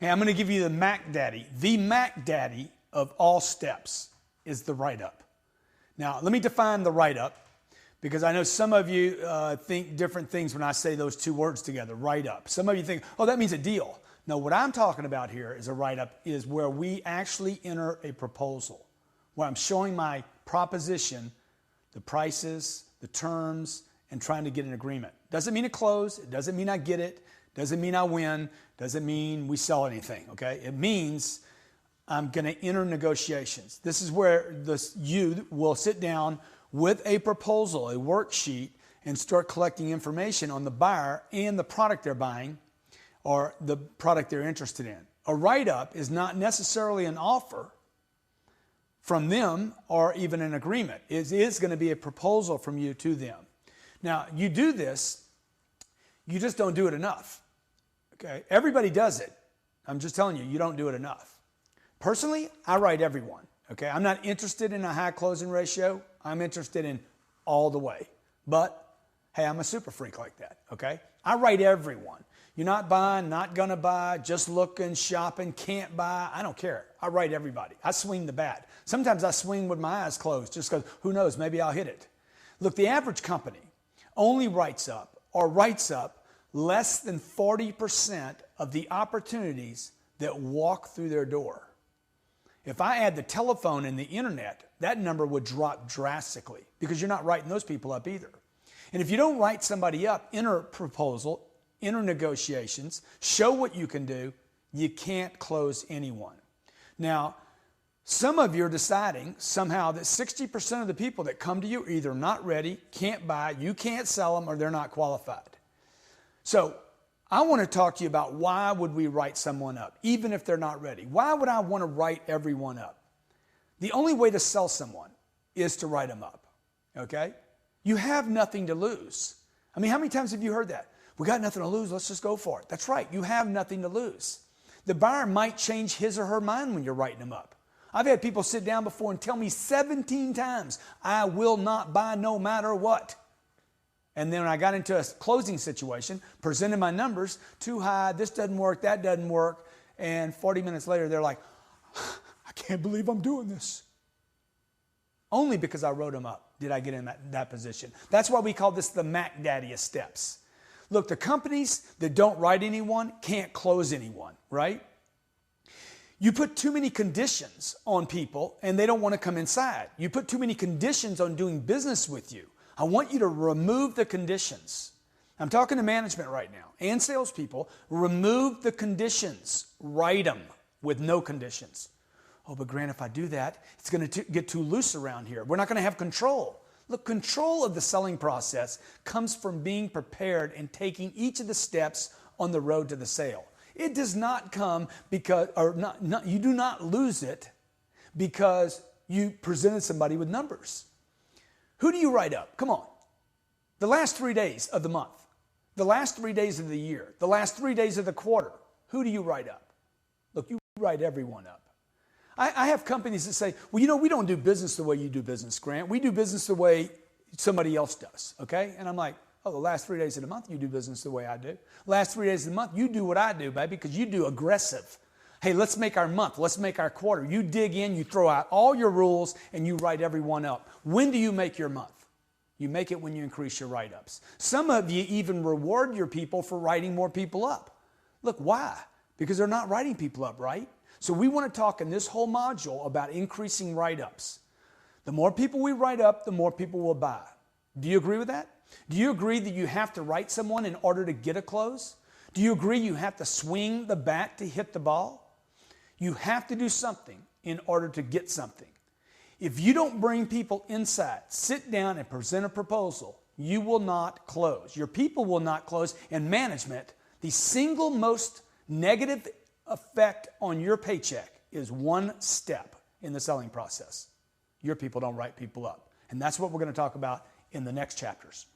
Hey, I'm going to give you the Mac Daddy. The Mac Daddy of all steps is the write-up. Now, let me define the write-up, because I know some of you think different things when I say those two words together, write-up. Some of you think, oh, that means a deal. No, what I'm talking about here is a write-up is where we actually enter a proposal, where I'm showing my proposition, the prices, the terms, and trying to get an agreement. Doesn't mean a close. It doesn't mean I get it. Doesn't mean I win. Doesn't mean we sell anything, okay? It means I'm going to enter negotiations. This is where you will sit down with a proposal, a worksheet, and start collecting information on the buyer and the product they're buying or the product they're interested in. A write-up is not necessarily an offer from them or even an agreement. It is going to be a proposal from you to them. Now, you do this, you just don't do it enough. Okay? Everybody does it. I'm just telling you, you don't do it enough. Personally, I write everyone. Okay? I'm not interested in a high closing ratio. I'm interested in all the way. But, hey, I'm a super freak like that. Okay? I write everyone. You're not buying, not going to buy, just looking, shopping, can't buy. I don't care. I write everybody. I swing the bat. Sometimes I swing with my eyes closed just because, who knows, maybe I'll hit it. Look, the average company only writes up less than 40% of the opportunities that walk through their door. If I add the telephone and the internet, that number would drop drastically because you're not writing those people up either. And if you don't write somebody up, enter a proposal, enter negotiations, show what you can do, you can't close anyone. Now, some of you are deciding somehow that 60% of the people that come to you are either not ready, can't buy, you can't sell them, or they're not qualified. So I want to talk to you about why would we write someone up, even if they're not ready. Why would I want to write everyone up? The only way to sell someone is to write them up, okay? You have nothing to lose. I mean, how many times have you heard that? We got nothing to lose, let's just go for it. That's right, you have nothing to lose. The buyer might change his or her mind when you're writing them up. I've had people sit down before and tell me 17 times, I will not buy no matter what. And then when I got into a closing situation, presented my numbers, too high, this doesn't work, that doesn't work, and 40 minutes later they're like, I can't believe I'm doing this. Only because I wrote them up did I get in that position. That's why we call this the Mac Daddy of steps. Look, the companies that don't write anyone can't close anyone, right? You put too many conditions on people and they don't want to come inside. You put too many conditions on doing business with you. I want you to remove the conditions. I'm talking to management right now and salespeople. Remove the conditions. Write them with no conditions. Oh, but Grant, if I do that, it's going to get too loose around here. We're not going to have control. Look, control of the selling process comes from being prepared and taking each of the steps on the road to the sale. It does not come because, you do not lose it because you presented somebody with numbers. Who do you write up? Come on. The last 3 days of the month, the last 3 days of the year, the last 3 days of the quarter. Who do you write up? Look, you write everyone up. I have companies that say, well, you know, we don't do business the way you do business, Grant. We do business the way somebody else does, okay? And I'm like, oh, the last 3 days of the month, you do business the way I do. Last 3 days of the month, you do what I do, baby, because you do aggressive. Hey, let's make our month. Let's make our quarter. You dig in, you throw out all your rules, and you write everyone up. When do you make your month? You make it when you increase your write-ups. Some of you even reward your people for writing more people up. Look, why? Because they're not writing people up, right? So we want to talk in this whole module about increasing write-ups. The more people we write up, the more people will buy. Do you agree with that? Do you agree that you have to write someone in order to get a close? Do you agree you have to swing the bat to hit the ball? You have to do something in order to get something. If you don't bring people inside, sit down and present a proposal, you will not close. Your people will not close. And management, the single most negative effect on your paycheck is one step in the selling process. Your people don't write people up. And that's what we're going to talk about in the next chapters.